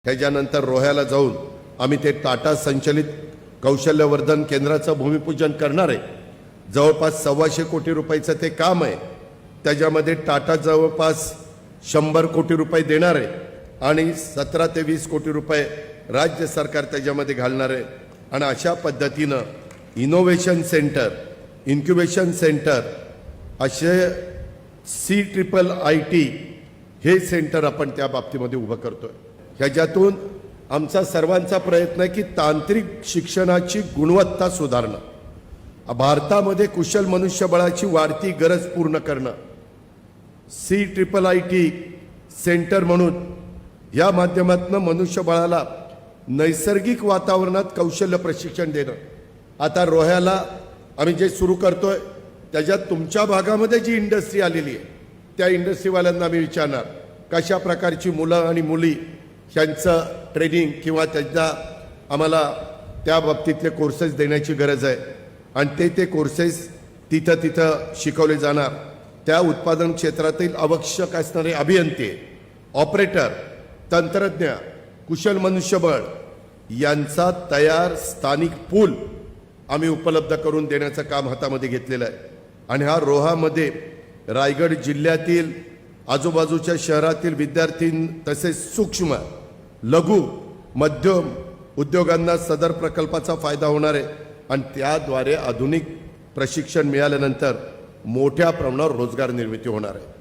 ह्याच्यानंतर रोह्याला जाऊन आम्ही ते टाटा संचलित कौशल्यवर्धन केंद्राचं भूमिपूजन करणार आहे। जवळपास 125 कोटी रुपयाचं ते काम आहे। त्याच्यामध्ये टाटा जवळपास 100 कोटी रुपये देणार आहे आणि 17 ते 20 कोटी रुपये राज्य सरकार त्याच्यामध्ये घालणार आहे। आणि अशा पद्धतीनं इनोव्हेशन सेंटर, इन्क्युबेशन सेंटर असे CIIIT हे सेंटर आपण त्या बाबतीमध्ये उभं करतोय। ह्याच्यातून आमचा सर्वांचा प्रयत्न आहे की तांत्रिक शिक्षणाची गुणवत्ता सुधारणं, भारतामध्ये कुशल मनुष्यबळाची वाढती गरज पूर्ण करणं, CIIIT सेंटर म्हणून या माध्यमातून मनुष्यबळाला नैसर्गिक वातावरणात कौशल्य प्रशिक्षण देणं। आता रोह्याला आम्ही जे सुरू करतोय त्याच्यात तुमच्या भागामध्ये जी इंडस्ट्री आलेली आहे त्या इंडस्ट्रीवाल्यांना आम्ही विचारणार कशा प्रकारची मुलं आणि मुली ह्यांचं ट्रेनिंग किंवा त्यांना आम्हाला त्या बाबतीतले कोर्सेस देण्याची गरज आहे आणि ते कोर्सेस तिथं शिकवले जाणार। त्या उत्पादन क्षेत्रातील आवश्यक असणारे अभियंते, ऑपरेटर, तंत्रज्ञ, कुशल मनुष्यबळ यांचा तयार स्थानिक पूल आम्ही उपलब्ध करून देण्याचं काम हातामध्ये घेतलेलं आहे। आणि हा रोहामध्ये रायगड जिल्ह्यातील आजूबाजूच्या शहरातील विद्यार्थी तसेच सूक्ष्म, लघु, मध्यम उद्योगांना सदर प्रकल्पाचा फायदा होणार आहे आणि त्याद्वारे आधुनिक प्रशिक्षण मिळाल्यानंतर मोठ्या प्रमाणावर रोजगार निर्मिती होणार आहे।